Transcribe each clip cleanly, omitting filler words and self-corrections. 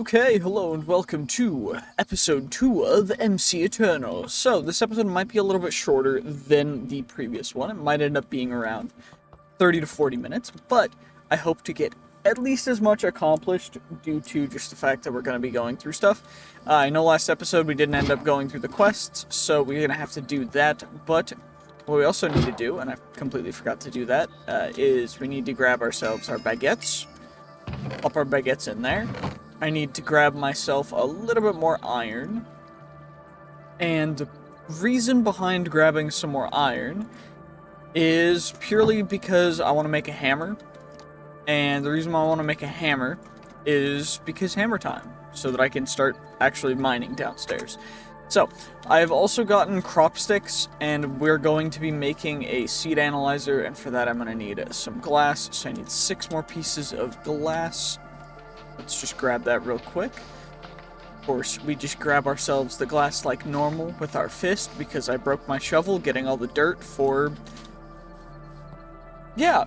Okay, hello and welcome to episode 2 of MC Eternal. So, this episode might be a little bit shorter than the previous one. It might end up being around 30 to 40 minutes, but I hope to get at least as much accomplished due to just the fact that we're going to be going through stuff. I know last episode we didn't end up going through the quests, so we're going to have to do that, but what we also need to do, and I completely forgot to do that, is we need to grab ourselves our baguettes. Pop our baguettes in there. I need to grab myself a little bit more iron. And the reason behind grabbing some more iron is purely because I want to make a hammer. And the reason why I want to make a hammer is because hammer time, so that I can start actually mining downstairs. So, I've also gotten crop sticks, and we're going to be making a seed analyzer, and for that I'm going to need some glass, so I need 6 more pieces of glass. Let's just grab that real quick. Of course, we just grab ourselves the glass like normal with our fist, because I broke my shovel getting all the dirt for... Yeah.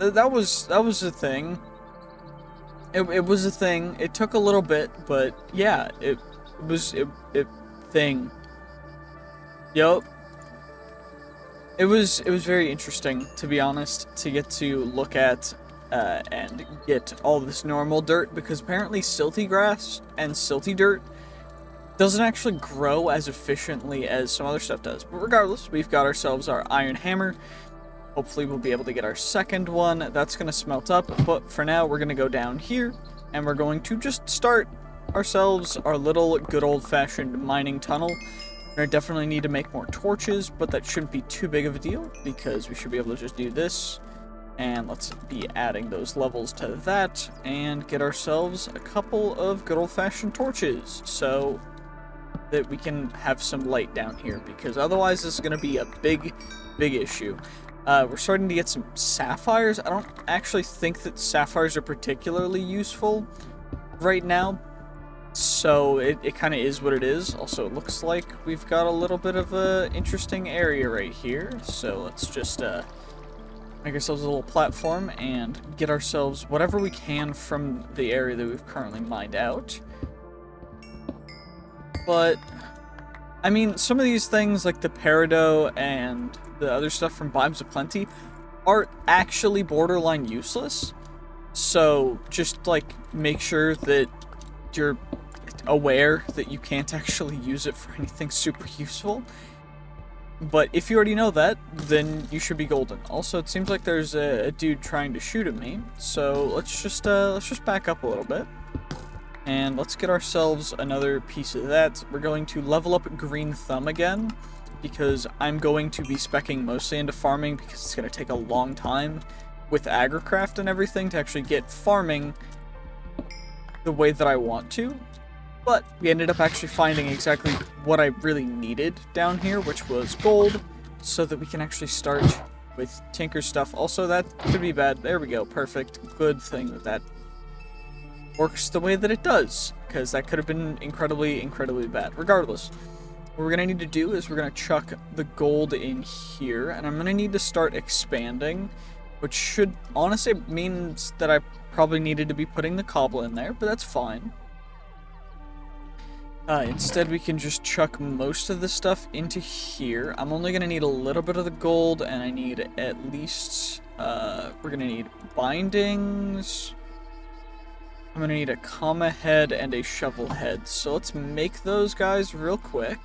That was a thing. It was a thing. It took a little bit, but yeah, it was thing. Yup. It was very interesting, to be honest, to get to look at and get all this normal dirt, because apparently silty grass and silty dirt doesn't actually grow as efficiently as some other stuff does. But regardless, we've got ourselves our iron hammer. Hopefully we'll be able to get our second one. That's going to smelt up, but for now we're going to go down here, and we're going to just start ourselves our little good old-fashioned mining tunnel. We're going to definitely need to make more torches, but that shouldn't be too big of a deal, because we should be able to just do this. And let's be adding those levels to that, and get ourselves a couple of good old-fashioned torches, so that we can have some light down here, because otherwise this is going to be a big issue. We're starting to get some sapphires. I don't actually think that sapphires are particularly useful right now, so it kind of is what it is. Also, it looks like we've got a little bit of a interesting area right here, so let's just make ourselves a little platform and get ourselves whatever we can from the area that we've currently mined out. But I mean, some of these things, like the peridot and the other stuff from Biomes of Plenty, are actually borderline useless. So just, like, make sure that you're aware that you can't actually use it for anything super useful. But if you already know that, then you should be golden. Also, it seems like there's a dude trying to shoot at me, so let's just back up a little bit. And let's get ourselves another piece of that. We're going to level up Green Thumb again, because I'm going to be speccing mostly into farming, because it's going to take a long time with agricraft and everything to actually get farming the way that I want to. But we ended up actually finding exactly what I really needed down here, which was gold, so that we can actually start with tinker stuff. Also, that could be bad. There we go. Perfect. Good thing that works the way that it does, because that could have been incredibly bad. Regardless, what we're going to need to do is we're going to chuck the gold in here, and I'm going to need to start expanding, which should honestly means that I probably needed to be putting the cobble in there, but that's fine. Instead, we can just chuck most of the stuff into here. I'm only going to need a little bit of the gold, and I need at least, we're going to need bindings. I'm going to need a comma head and a shovel head. So let's make those guys real quick.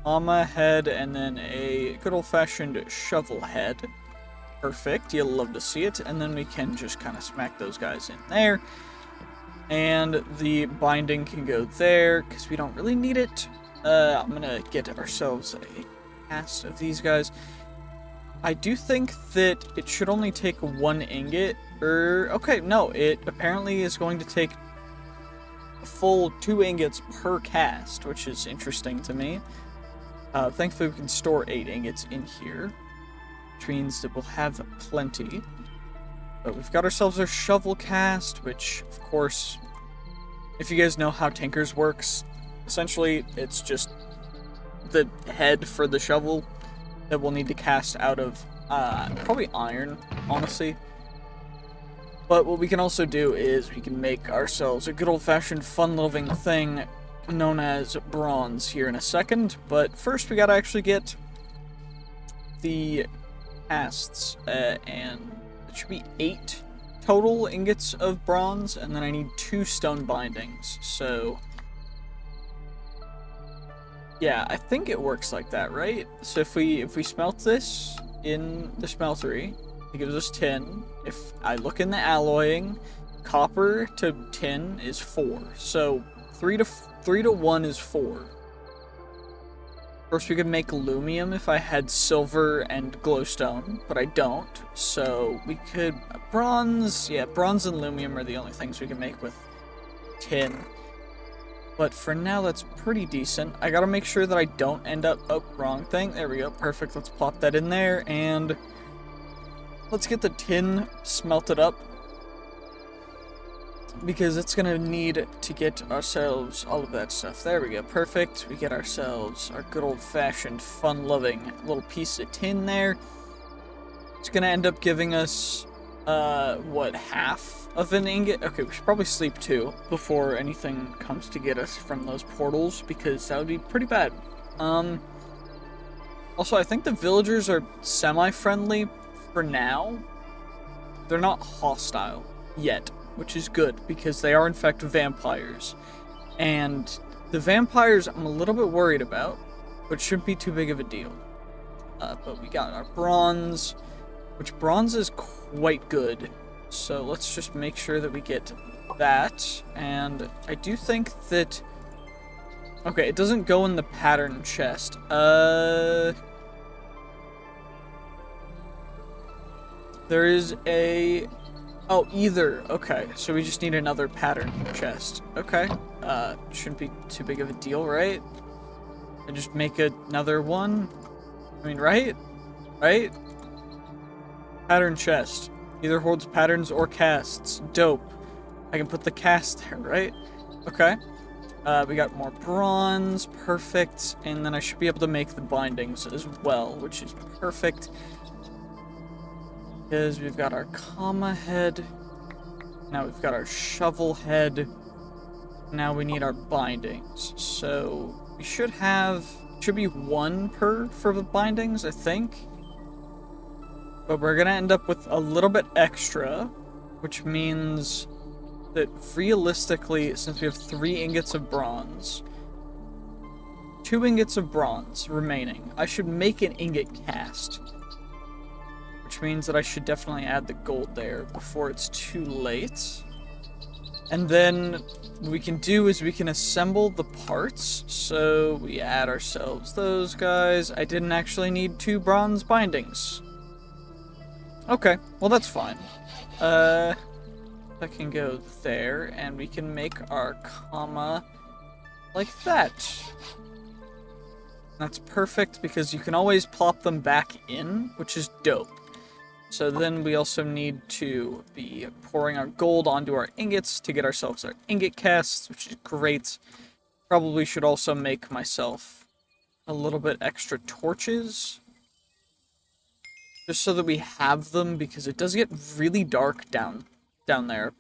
Comma head and then a good old-fashioned shovel head. Perfect. You'll love to see it. And then we can just kind of smack those guys in there. And the binding can go there, because we don't really need it. I'm going to get ourselves a cast of these guys. I do think that it should only take 1 ingot, okay, no, it apparently is going to take a full 2 ingots per cast, which is interesting to me. Thankfully we can store 8 ingots in here, which means that we'll have plenty. But we've got ourselves our shovel cast, which, of course, if you guys know how Tinkers works, essentially it's just the head for the shovel that we'll need to cast out of probably iron, honestly. But what we can also do is we can make ourselves a good old-fashioned fun-loving thing known as bronze here in a second. But first we gotta actually get the casts, and it should be 8 total ingots of bronze, and then I need 2 stone bindings. So yeah, I think it works like that, right? So if we smelt this in the smeltery, it gives us tin. If I look in the alloying, copper to tin is 4. So 3 to 1 is 4. Of course, we could make aluminum if I had silver and glowstone, but I don't. So we could bronze. Yeah, bronze and aluminum are the only things we can make with tin. But for now, that's pretty decent. I gotta make sure that I don't end up... Oh, wrong thing. There we go. Perfect. Let's plop that in there, and let's get the tin smelted up, because it's gonna need to get ourselves all of that stuff. There we go. Perfect. We get ourselves our good old-fashioned, fun-loving little piece of tin there. It's gonna end up giving us, what, half of an ingot? Okay, we should probably sleep too before anything comes to get us from those portals, because that would be pretty bad. Also, I think the villagers are semi-friendly for now. They're not hostile yet, which is good, because they are in fact vampires. And the vampires I'm a little bit worried about, but shouldn't be too big of a deal. But we got our bronze, which bronze is quite good. So let's just make sure that we get that. And I do think that... Okay, it doesn't go in the pattern chest. There is a... Oh, either. Okay, so we just need another pattern chest. Okay. Shouldn't be too big of a deal, right? And just make another one? I mean, right? Right? Pattern chest. Either holds patterns or casts. Dope. I can put the cast there, right? Okay. We got more bronze. Perfect. And then I should be able to make the bindings as well, which is perfect. Because we've got our comma head. Now we've got our shovel head. Now we need our bindings. So we should have... Should be 1 per for the bindings, I think. But we're gonna end up with a little bit extra, which means that realistically, since we have 3 ingots of bronze, 2 ingots of bronze remaining, I should make an ingot cast. Which means that I should definitely add the gold there before it's too late. And then what we can do is we can assemble the parts. So we add ourselves those guys. I didn't actually need 2 bronze bindings. Okay, well that's fine. That can go there, and we can make our comma like that. That's perfect, because you can always plop them back in, which is dope. So then we also need to be pouring our gold onto our ingots to get ourselves our ingot casts, which is great. Probably should also make myself a little bit extra torches, just so that we have them, because it does get really dark down there.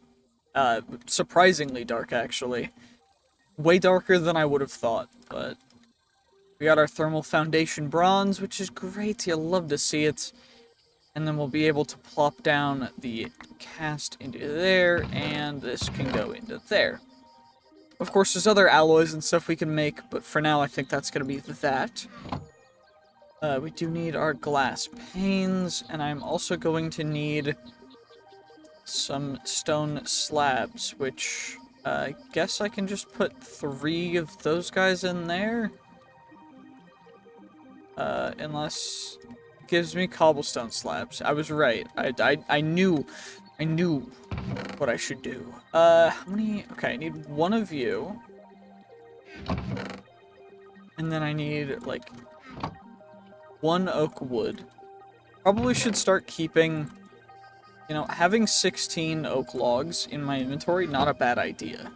Surprisingly dark, actually. Way darker than I would have thought, but we got our thermal foundation bronze, which is great. You'll love to see it. And then we'll be able to plop down the cast into there, and this can go into there. Of course, there's other alloys and stuff we can make, but for now I think that's going to be that. We do need our glass panes, and I'm also going to need some stone slabs, which I guess I can just put 3 of those guys in there. Unless it gives me cobblestone slabs. I was right. I knew what I should do. How many? Okay, I need 1 of you. And then I need, like, 1 oak wood. Probably should start keeping, you know, having 16 oak logs in my inventory, not a bad idea,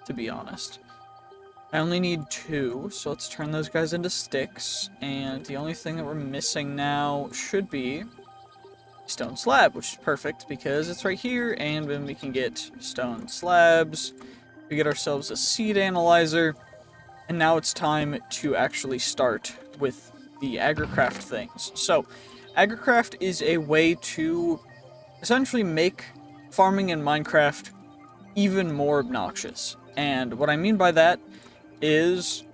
to be honest. I only need 2, so let's turn those guys into sticks, and the only thing that we're missing now should be stone slab, which is perfect because it's right here, and then we can get stone slabs. We get ourselves a seed analyzer, and now it's time to actually start with the agricraft things. So, agricraft is a way to essentially make farming in Minecraft even more obnoxious. And what I mean by that is,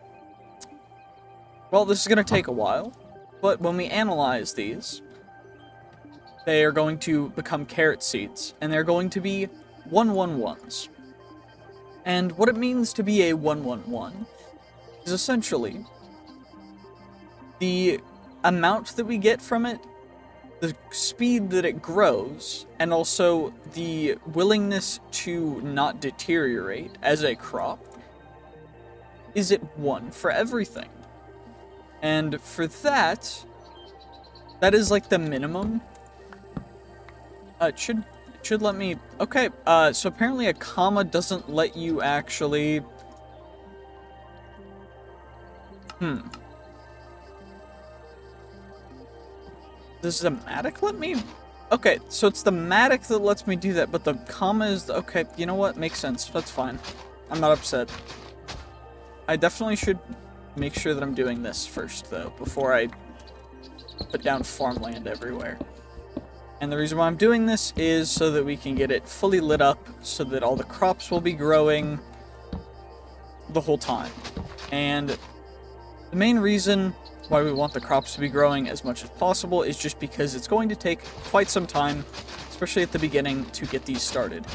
well, this is going to take a while, but when we analyze these, they are going to become carrot seeds, and they're going to be 111s. And what it means to be a 111 is essentially the amount that we get from it, the speed that it grows, and also the willingness to not deteriorate as a crop is at 1 for everything. And for that is like the minimum. It should let me... Okay, so apparently a comma doesn't let you actually... Does the matic let me... Okay, so it's the matic that lets me do that, but the comma is... Okay, you know what? Makes sense. That's fine. I'm not upset. I definitely should make sure that I'm doing this first, though, before I put down farmland everywhere. And the reason why I'm doing this is so that we can get it fully lit up, so that all the crops will be growing the whole time. And the main reason why we want the crops to be growing as much as possible is just because it's going to take quite some time, especially at the beginning, to get these started.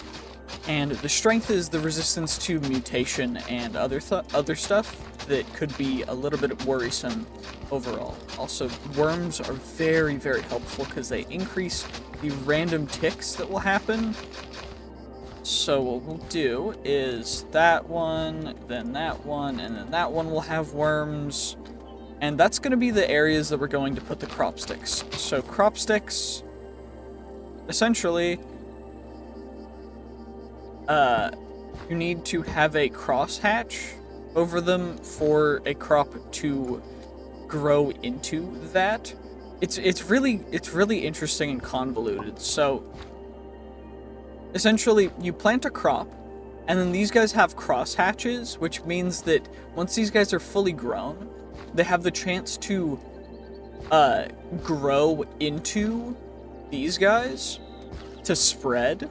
And the strength is the resistance to mutation and other stuff that could be a little bit worrisome overall. Also, worms are very, very helpful because they increase the random ticks that will happen. So what we'll do is that one, then that one, and then that one will have worms. And that's going to be the areas that we're going to put the crop sticks. So crop sticks, essentially, you need to have a crosshatch over them for a crop to grow into that. It's really interesting and convoluted. So essentially, you plant a crop, and then these guys have crosshatches, which means that once these guys are fully grown, they have the chance to grow into these guys to spread,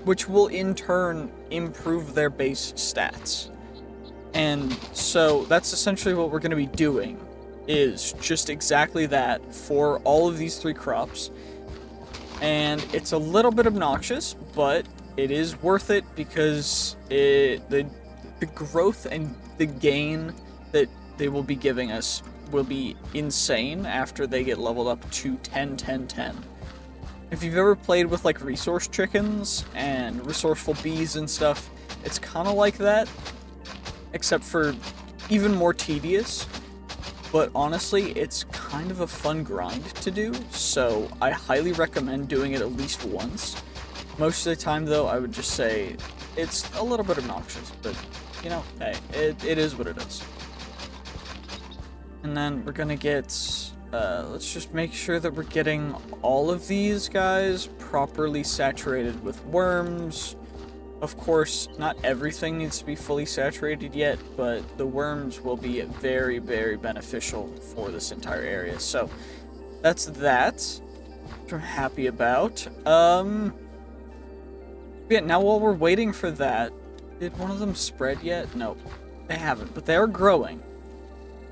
which will in turn improve their base stats. And so that's essentially what we're going to be doing, is just exactly that for all of these 3 crops. And it's a little bit obnoxious, but it is worth it because the growth and the gain that they will be giving us will be insane after they get leveled up to 10, 10, 10. If you've ever played with like resource chickens and resourceful bees and stuff, it's kind of like that, except for even more tedious. But honestly, it's kind of a fun grind to do, so I highly recommend doing it at least once. Most of the time, though, I would just say it's a little bit obnoxious, but, you know, hey, it is what it is. And then we're gonna get, let's just make sure that we're getting all of these guys properly saturated with worms. Of course, not everything needs to be fully saturated yet, but the worms will be very, very beneficial for this entire area. So, that's that, which I'm happy about. Yeah, now while we're waiting for that, did one of them spread yet? Nope, they haven't, but they are growing.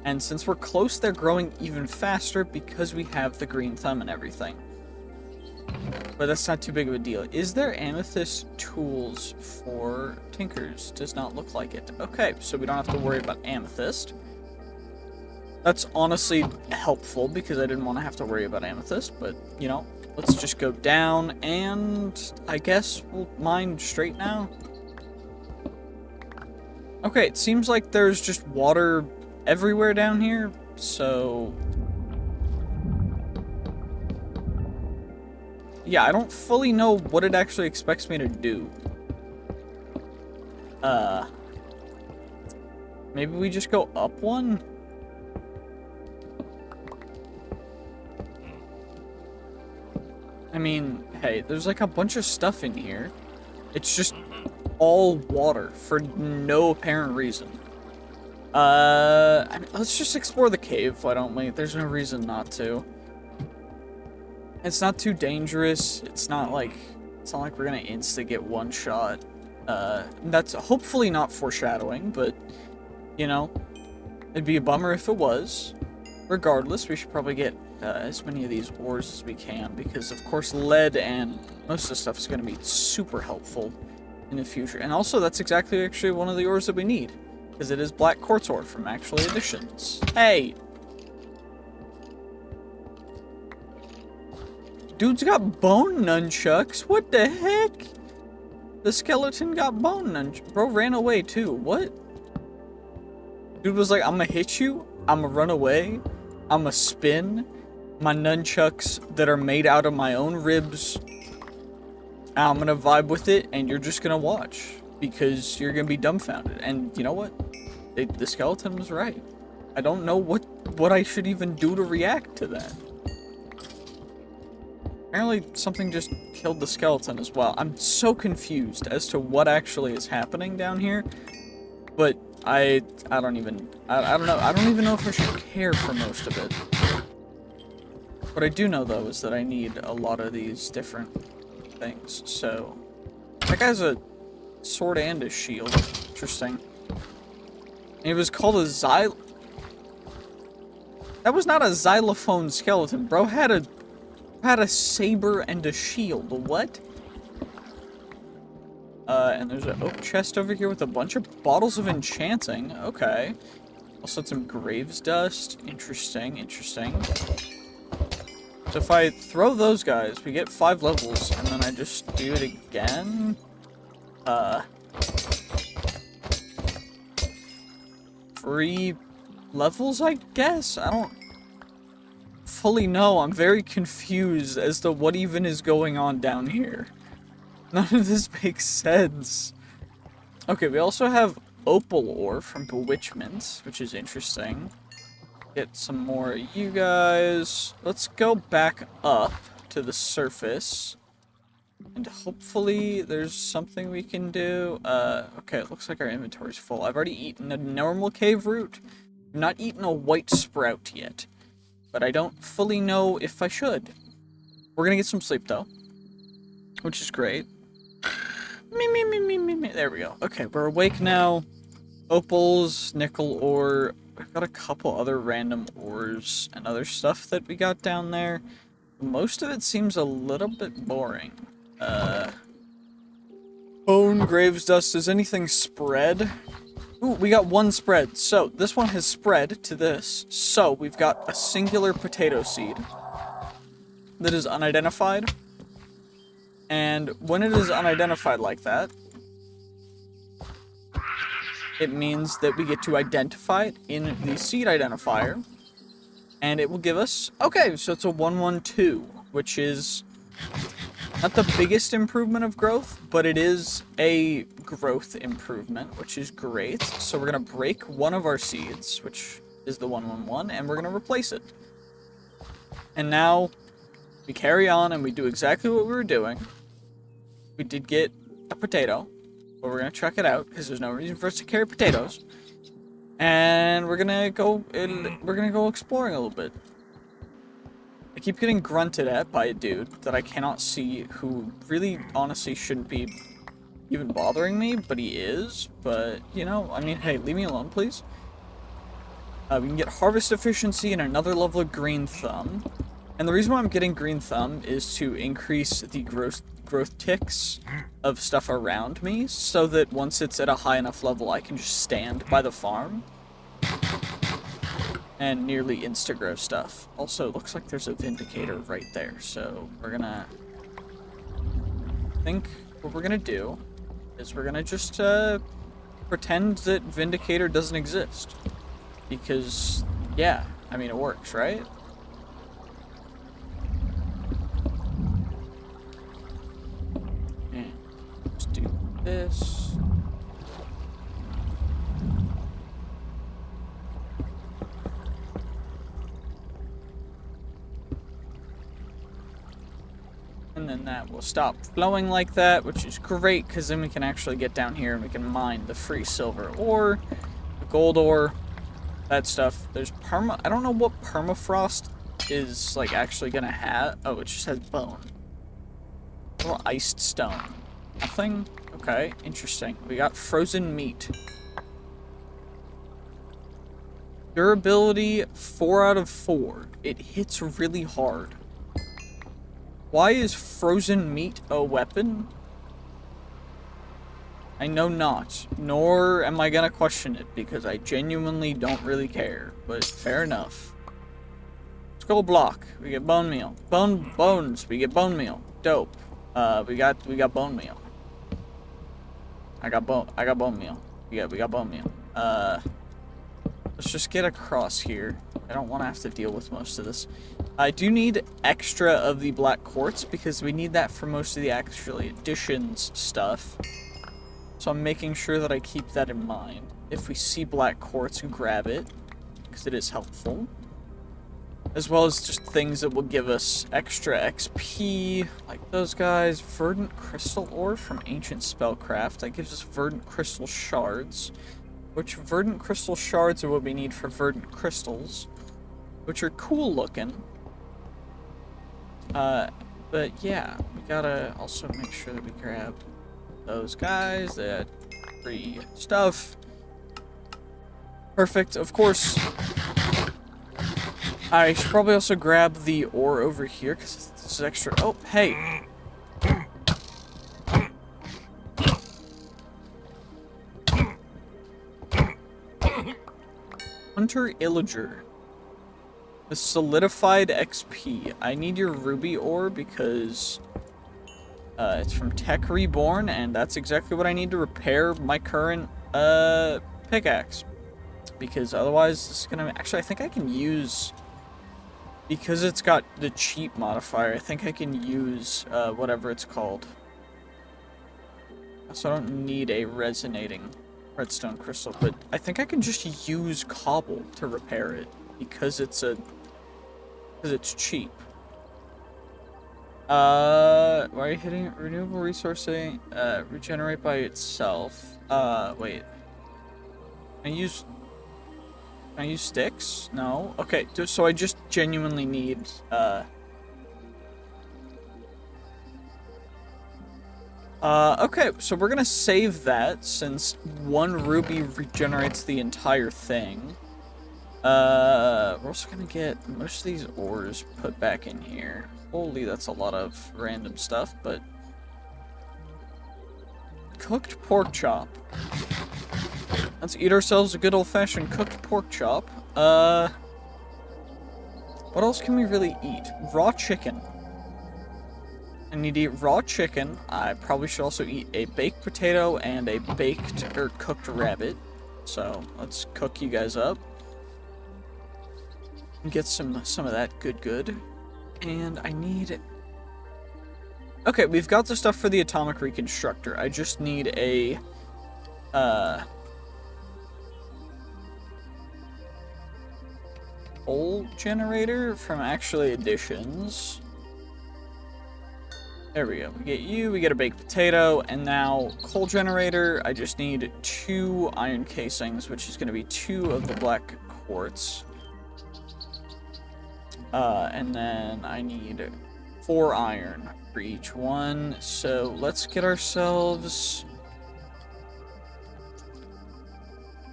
And since we're close, they're growing even faster because we have the green thumb and everything. But that's not too big of a deal. Is there amethyst tools for tinkers? Does not look like it. Okay, so we don't have to worry about amethyst. That's honestly helpful because I didn't want to have to worry about amethyst, but, you know, let's just go down and I guess we'll mine straight now. Okay, it seems like there's just water everywhere down here, so yeah, I don't fully know what it actually expects me to do. Maybe we just go up one? I mean, hey, there's like a bunch of stuff in here. It's just all water for no apparent reason. I mean, let's just explore the cave, why don't we? There's no reason not to. It's not too dangerous. It's not like we're gonna insta get one shot. That's hopefully not foreshadowing, but you know, it'd be a bummer if it was. Regardless, we should probably get as many of these ores as we can, because of course lead and most of the stuff is going to be super helpful in the future. And also, that's exactly actually one of the ores that we need, because it is black quartz ore from actually additions. Hey! Dude's got bone nunchucks? What the heck? The skeleton got bone nunchucks. Bro ran away too. What? Dude was like, I'm gonna hit you, I'm gonna run away, I'm gonna spin my nunchucks that are made out of my own ribs, and I'm gonna vibe with it, and you're just gonna watch, because you're gonna be dumbfounded. And you know what? The skeleton was right. I don't know what I should even do to react to that. Apparently something just killed the skeleton as well. I'm so confused as to what actually is happening down here, but I don't even, I don't know. I don't even know if I should care for most of it. What I do know, though, is that I need a lot of these different things. So, that guy's a sword and a shield. Interesting. And it was called a That was not a xylophone skeleton. Bro had a saber and a shield. What? And there's an oak chest over here with a bunch of bottles of enchanting. Okay. Also some graves dust. Interesting, interesting. So if I throw those guys, we get 5 levels, and then I just do it again. 3 levels, I guess? I don't fully know. I'm very confused as to what even is going on down here. None of this makes sense. Okay, we also have opal ore from bewitchment, which is interesting. Get some more of you guys. Let's go back up to the surface. And hopefully there's something we can do. Okay, it looks like our inventory's full. I've already eaten a normal cave root. I've not eaten a white sprout yet. But I don't fully know if I should. We're gonna get some sleep, though. Which is great. Me. There we go. Okay, we're awake now. Opals, nickel ore. We've got a couple other random ores and other stuff that we got down there. Most of it seems a little bit boring. Bone, graves dust. Does anything spread? Ooh, we got 1 spread. So, this one has spread to this. So, we've got a singular potato seed that is unidentified. And when it is unidentified like that, it means that we get to identify it in the seed identifier, and it will give us, okay, so it's a 112, which is not the biggest improvement of growth, but it is a growth improvement, which is great. So we're going to break one of our seeds, which is the 111, and we're going to replace it. And now we carry on and we do exactly what we were doing. We did get a potato, but we're gonna check it out because there's no reason for us to carry potatoes. And we're gonna go exploring a little bit. I keep getting grunted at by a dude that I cannot see, who really honestly shouldn't be even bothering me, but he is. But you know, I mean, hey, leave me alone, please. We can get harvest efficiency and another level of green thumb. And the reason why I'm getting green thumb is to increase the growth ticks of stuff around me, so that once it's at a high enough level, I can just stand by the farm and nearly insta-grow stuff. Also, it looks like there's a Vindicator right there, so we're gonna... I think what we're gonna do is we're gonna just pretend that Vindicator doesn't exist. Because, yeah, I mean, it works, right? Let's do this. will stop flowing like that, which is great, because then we can actually get down here and we can mine the free silver ore, the gold ore, that stuff. There's I don't know what permafrost is, like, actually gonna have. Oh, it just has bone. A little iced stone. Nothing? Okay, interesting. We got frozen meat. Durability, 4 out of 4. It hits really hard. Why is frozen meat a weapon? I know not. Nor am I gonna question it, because I genuinely don't really care. But fair enough. Skull block. We get bone meal. Bones. We get bone meal. Dope. We got bone meal. I got bone meal. We got bone meal. Let's just get across here. I don't want to have to deal with most of this. I do need extra of the black quartz because we need that for most of the actually additions stuff. So I'm making sure that I keep that in mind. If we see black quartz, grab it because it is helpful. As well as just things that will give us extra XP, like those guys. Verdant crystal ore from ancient spellcraft. That gives us verdant crystal shards. Which verdant crystal shards are what we need for verdant crystals, which are cool looking. But yeah, we gotta also make sure that we grab those guys, that free stuff. Perfect, of course. I should probably also grab the ore over here, because this is extra. Oh, hey! Hunter Illager. The solidified XP. I need your ruby ore because it's from Tech Reborn, and that's exactly what I need to repair my current pickaxe. Because otherwise, this is gonna. Actually, I think I can use. Because it's got the cheat modifier, I think I can use whatever it's called. So I don't need a resonating redstone crystal, but I think I can just use cobble to repair it because it's cheap. Why are you hitting renewable resourcing? Regenerate by itself. Wait. Can I use sticks? No. Okay, so I just genuinely need okay, so we're gonna save that since 1 ruby regenerates the entire thing. We're also gonna get most of these ores put back in here. Holy, that's a lot of random stuff, but... Cooked pork chop. Let's eat ourselves a good old-fashioned cooked pork chop. What else can we really eat? Raw chicken. I need to eat raw chicken. I probably should also eat a baked potato and a baked or cooked rabbit. So let's cook you guys up. Get some of that good. And I need... Okay, we've got the stuff for the atomic reconstructor. I just need a... coal generator from actually additions. There we go. We get you, we get a baked potato, and now coal generator. I just need 2 iron casings, which is going to be 2 of the black quartz. And then I need 4 iron for each one. So let's get ourselves...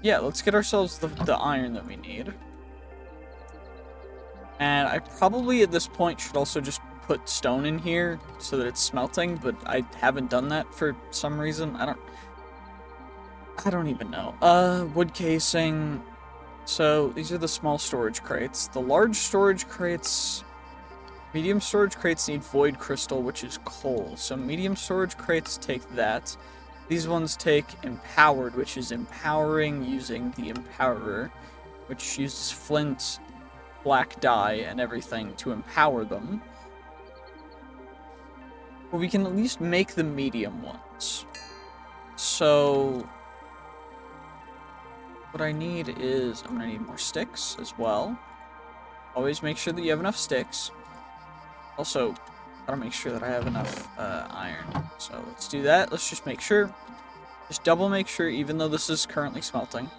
Yeah, let's get ourselves the iron that we need. And I probably at this point should also just put stone in here so that it's smelting, but I haven't done that for some reason. I don't even know. Wood casing. So these are the small storage crates. The large storage crates, medium storage crates need void crystal, which is coal. So medium storage crates take that. These ones take empowered, which is empowering using the empowerer, which uses flint, black dye, and everything to empower them. But we can at least make the medium ones. So what I need is, I'm gonna need more sticks as well. Always make sure that you have enough sticks. Also, Gotta make sure that I have enough iron. So let's do that. Let's just make sure. Just double make sure, even though this is currently smelting.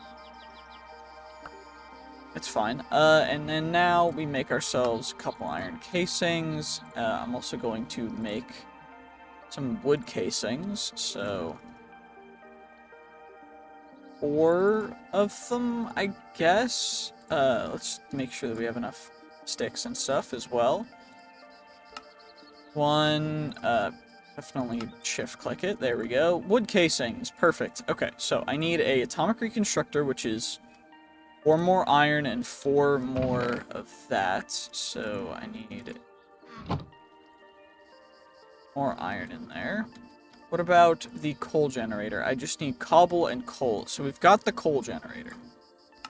It's fine. And then now we make ourselves a couple iron casings. I'm also going to make some wood casings. So 4 of them, I guess. Let's make sure that we have enough sticks and stuff as well. 1, definitely shift click it. There we go. Wood casings. Perfect. Okay, so I need a atomic reconstructor, which is 4 more iron and 4 more of that. So I need more iron in there. What about the coal generator? I just need cobble and coal. So we've got the coal generator.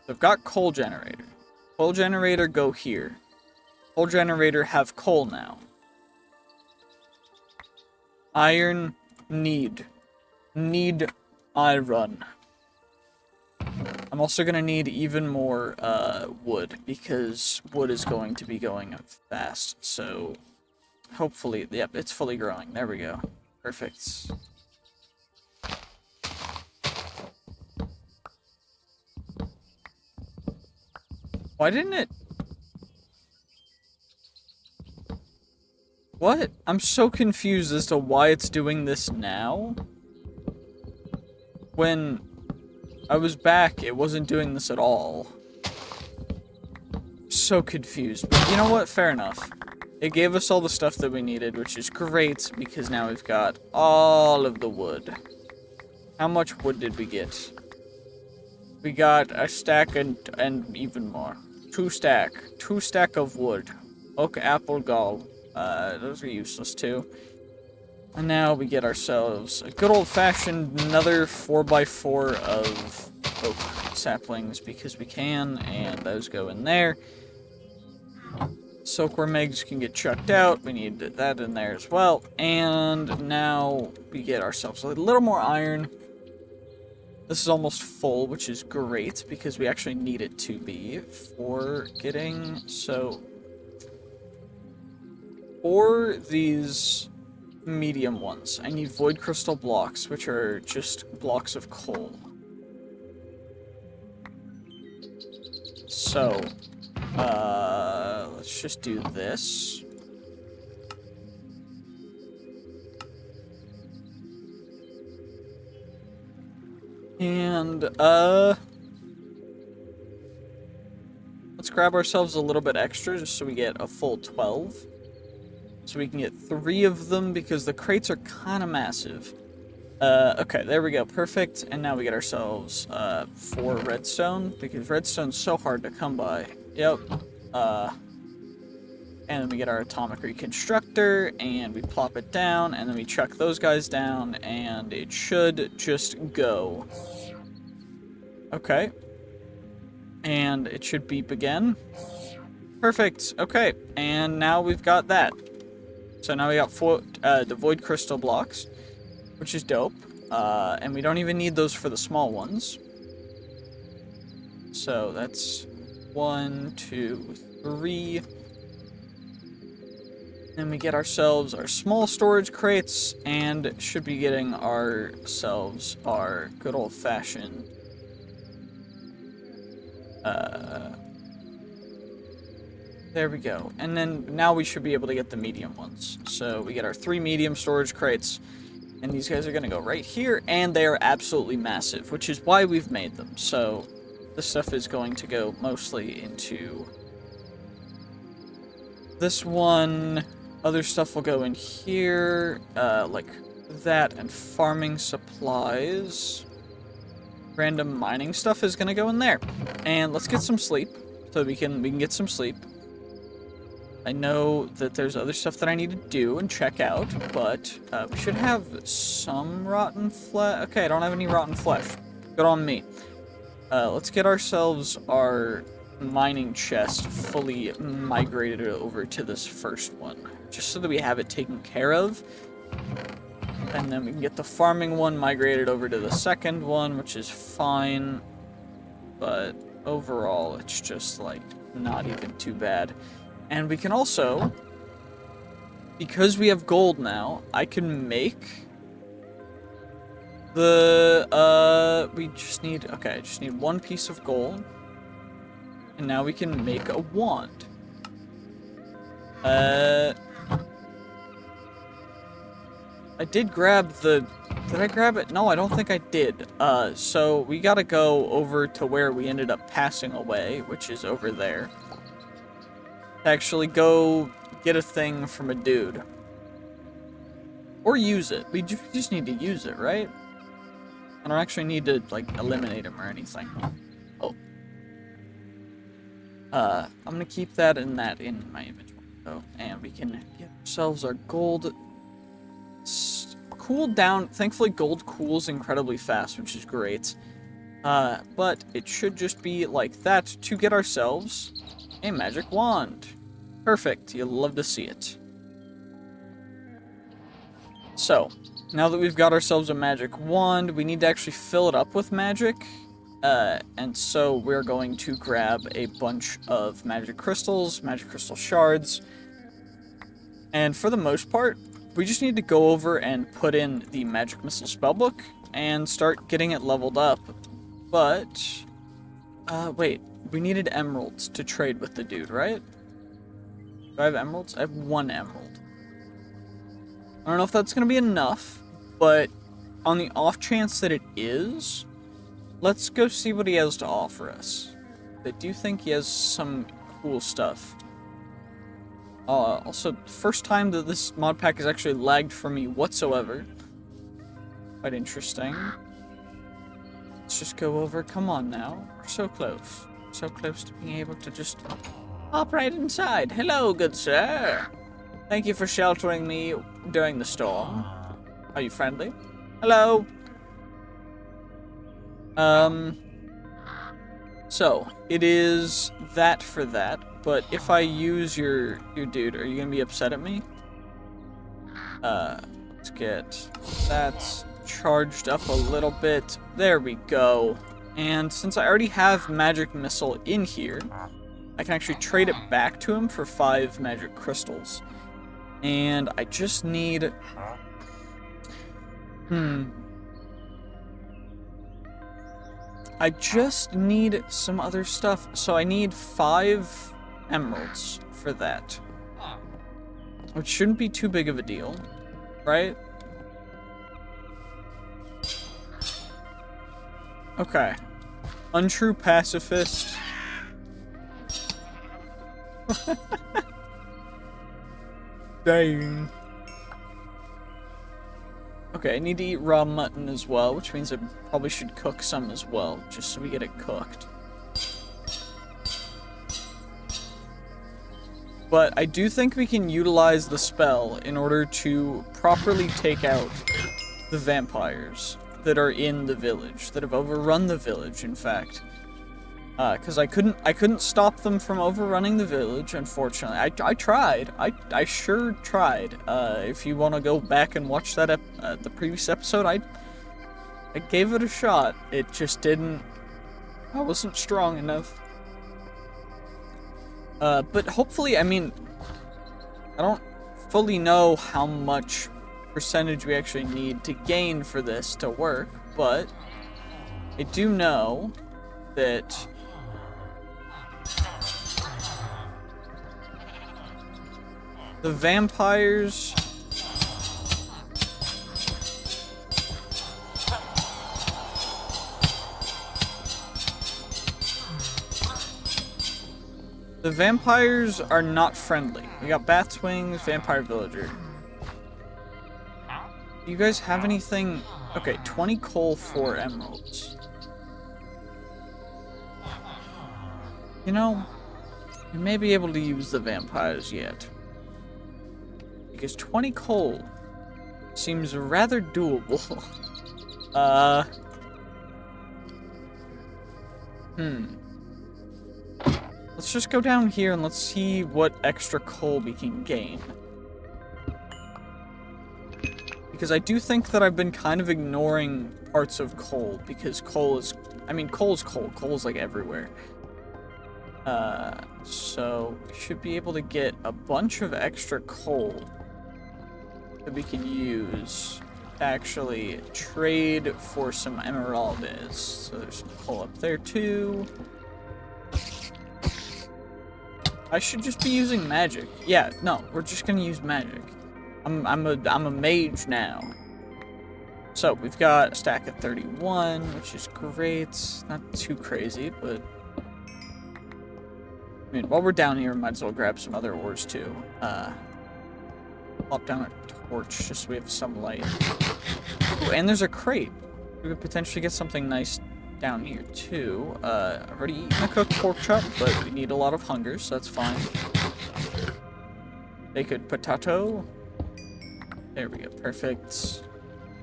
We've got coal generator. Coal generator, go here. Coal generator, have coal now. Iron, need. Need iron. I'm also going to need even more wood, because wood is going to be going fast. So hopefully, yep, it's fully growing. There we go. Perfect. Why didn't it... What? I'm so confused as to why it's doing this now. When I was back, it wasn't doing this at all. So confused. But you know what? Fair enough. It gave us all the stuff that we needed, which is great, because now we've got all of the wood. How much wood did we get? We got a stack and even more. 2 stack. 2 stack of wood. Oak, apple, gall. Those are useless too. And now we get ourselves a good old-fashioned another 4x4 of oak saplings, because we can, and those go in there. Silkworm eggs can get chucked out. We need that in there as well. And now we get ourselves a little more iron. This is almost full, which is great, because we actually need it to be for getting... So, for these medium ones, I need void crystal blocks, which are just blocks of coal. So, let's just do this. And, let's grab ourselves a little bit extra, just so we get a full 12. So we can get 3 of them, because the crates are kind of massive. Okay, there we go, perfect. And now we get ourselves, 4 redstone, because redstone's so hard to come by. Yep. And then we get our atomic reconstructor, and we plop it down, and then we chuck those guys down, and it should just go. Okay. And it should beep again. Perfect. Okay, and now we've got that. So now we got the void crystal blocks, which is dope. And we don't even need those for the small ones. So that's 1, 2, 3. Then we get ourselves our small storage crates, and should be getting ourselves our good old-fashioned there we go. And then now we should be able to get the medium ones. So we get our 3 medium storage crates, and these guys are going to go right here, and they are absolutely massive, which is why we've made them. So this stuff is going to go mostly into this one. Other stuff will go in here, like that, and farming supplies. Random mining stuff is going to go in there. And let's get some sleep, so we can get some sleep. I know that there's other stuff that I need to do and check out, but we should have some rotten flesh. Okay, I don't have any rotten flesh. Good on me. Let's get ourselves our mining chest fully migrated over to this first one, just so that we have it taken care of. And then we can get the farming one migrated over to the second one, which is fine. But overall, it's just, like, not even too bad. And we can also because we have gold now, I can make the, we just need, okay, I just need one piece of gold. And now we can make a wand. I did grab the, did I grab it? No, I don't think I did. So we gotta go over to where we ended up passing away, which is over there. Actually go get a thing from a dude. Or use it. We just need to use it, right? I don't actually need to, like, eliminate him or anything. Oh. I'm gonna keep that and that in my inventory. Oh, and we can get ourselves our gold. Cooled down. Thankfully, gold cools incredibly fast, which is great. But it should just be like that to get ourselves a magic wand. Perfect. You'll love to see it. So, now that we've got ourselves a magic wand, we need to actually fill it up with magic. And so we're going to grab a bunch of magic crystals, magic crystal shards. And for the most part, we just need to go over and put in the magic missile spellbook and start getting it leveled up. But, wait, we needed emeralds to trade with the dude, right? Do I have emeralds? I have 1 emerald. I don't know if that's going to be enough, but on the off chance that it is, let's go see what he has to offer us. I do think he has some cool stuff. Also, first time that this mod pack has actually lagged for me whatsoever. Quite interesting. Let's just go over. Come on now. We're so close. So close to being able to just hop right inside. Hello, good sir. Thank you for sheltering me during the storm. Are you friendly? Hello. So, it is that for that, but if I use your dude, are you gonna be upset at me? Let's get that charged up a little bit. There we go. And since I already have magic missile in here, I can actually trade it back to him for 5 magic crystals. And I just need... I just need some other stuff. So I need 5 emeralds for that. Which shouldn't be too big of a deal, right? Okay. Untrue pacifist. Dang. Okay, I need to eat raw mutton as well, which means I probably should cook some as well, just so we get it cooked. But I do think we can utilize the spell in order to properly take out the vampires that are in the village, that have overrun the village, in fact. Because I couldn't stop them from overrunning the village, unfortunately. I tried. I sure tried. If you want to go back and watch that the previous episode, I gave it a shot. It just didn't... I wasn't strong enough. But hopefully, I mean... I don't fully know how much percentage we actually need to gain for this to work, but I do know that... the vampires... the vampires are not friendly. We got Bat's Wings, Vampire Villager. Do you guys have anything? Okay, 20 coal, 4 emeralds. You know, we may be able to use the vampires yet. Because 20 coal seems rather doable. Let's just go down here and let's see what extra coal we can gain. Because I do think that I've been kind of ignoring parts of coal, because coal is... I mean, coal is coal. Coal is, like, everywhere. So, we should be able to get a bunch of extra coal that we can use to actually trade for some emeralds. So there's some coal up there too. I should just be using magic. Yeah, no, we're just gonna use magic. I'm a mage now. So we've got a stack of 31, which is great. Not too crazy, but I mean, while we're down here, might as well grab some other ores too. Pop down a torch just so we have some light. Ooh, and there's a crate. We could potentially get something nice down here too. I've already eaten a cooked pork chop, but we need a lot of hunger, so that's fine. Baked potato. There we go, perfect.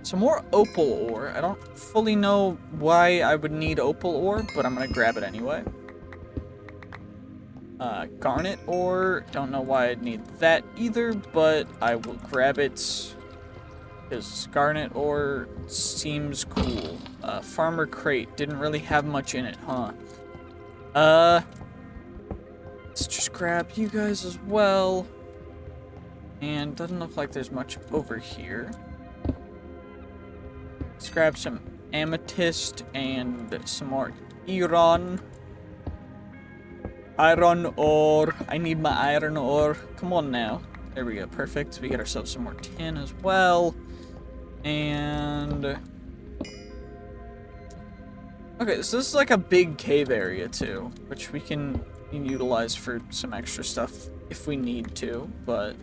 Some more opal ore. I don't fully know why I would need opal ore, but I'm gonna grab it anyway. Garnet ore. Don't know why I'd need that either, but I will grab it. Because garnet ore seems cool. Farmer crate. Didn't really have much in it, huh? Let's just grab you guys as well. And doesn't look like there's much over here. Let's grab some amethyst and some more iron. Iron ore. I need my iron ore. Come on now. There we go. Perfect. We get ourselves some more tin as well. And okay, so this is like a big cave area too, which we can utilize for some extra stuff if we need to, but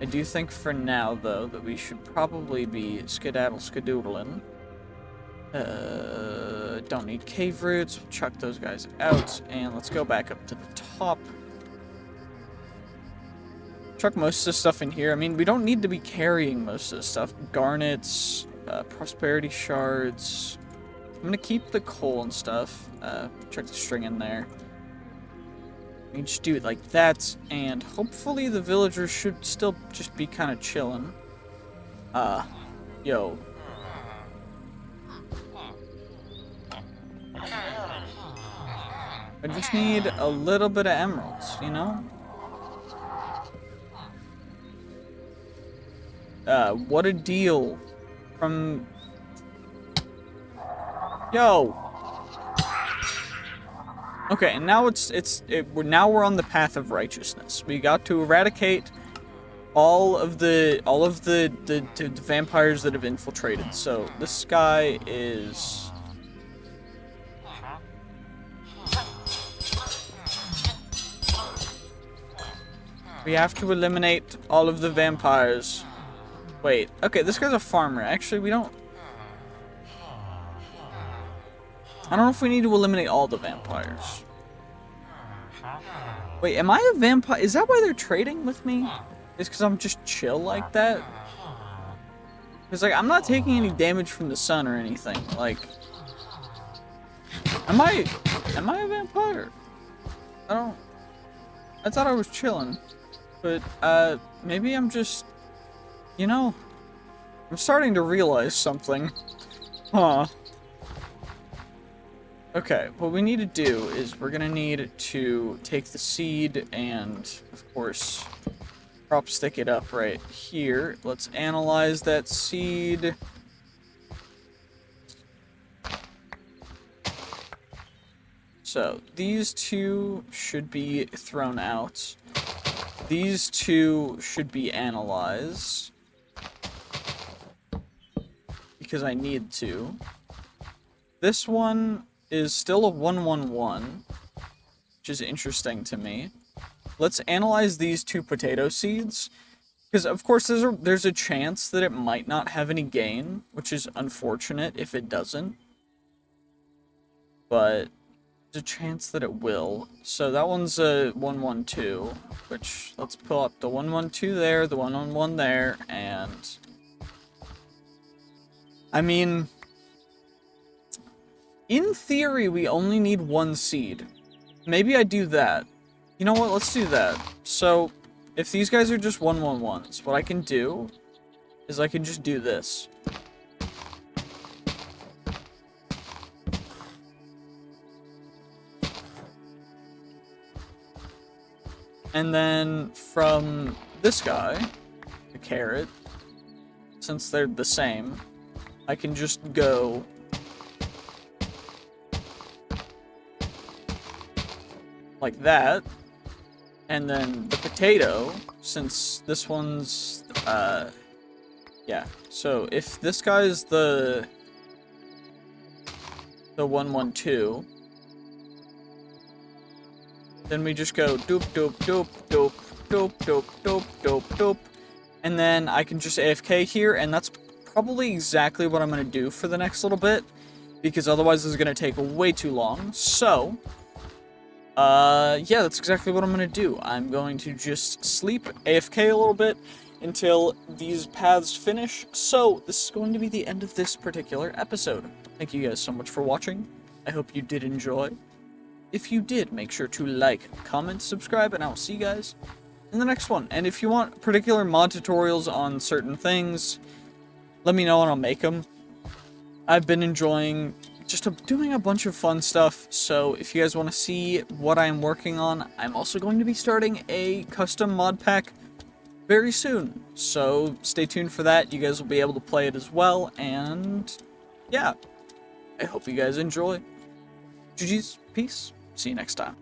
I do think for now though that we should probably be skedaddling. Don't need cave roots. We'll chuck those guys out, and let's go back up to the top. Chuck most of the stuff in here. I mean, we don't need to be carrying most of the stuff. Garnets, prosperity shards. I'm gonna keep the coal and stuff. Chuck the string in there. We can just do it like that, and hopefully the villagers should still just be kind of chilling. Yo. I just need a little bit of emeralds, you know? What a deal from... Yo! Okay, and now we're on the path of righteousness. We got to eradicate all of the vampires that have infiltrated. So this guy is... We have to eliminate all of the vampires. Wait, okay, this guy's a farmer. Actually, we don't... I don't know if we need to eliminate all the vampires. Wait, am I a vampire? Is that why they're trading with me? Is because I'm just chill like that? Because, like, I'm not taking any damage from the sun or anything. Like... Am I a vampire? I thought I was chilling. But, maybe I'm just, you know, I'm starting to realize something. Huh. Okay, what we need to do is we're gonna need to take the seed and, of course, prop stick it up right here. Let's analyze that seed. So, these two should be thrown out. These two should be analyzed. Because I need to. This one is still a 111, which is interesting to me. Let's analyze these two potato seeds. Because, of course, there's a chance that it might not have any gain, which is unfortunate if it doesn't. But... a chance that it will. So that one's a 112, which let's pull up the 112 there, the 111 there, and I mean, in theory, we only need one seed. Maybe I do that. You know what? Let's do that. So if these guys are just 111s, what I can do is I can just do this. And then from this guy, the carrot, since they're the same, I can just go like that, and then the potato, since this one's, yeah, so if this guy's the 112, then we just go doop doop doop doop doop doop doop doop doop, and then I can just AFK here, and that's probably exactly what I'm gonna do for the next little bit, because otherwise this is gonna take way too long. So yeah, that's exactly what I'm gonna do. I'm going to just sleep, AFK a little bit, until these paths finish. So this is going to be the end of this particular episode. Thank you guys so much for watching. I hope you did enjoy. If you did, make sure to like, comment, subscribe, and I'll see you guys in the next one. And if you want particular mod tutorials on certain things, let me know and I'll make them. I've been enjoying just doing a bunch of fun stuff, so if you guys want to see what I'm working on, I'm also going to be starting a custom mod pack very soon. So stay tuned for that. You guys will be able to play it as well, and yeah, I hope you guys enjoy. GG's, peace, see you next time.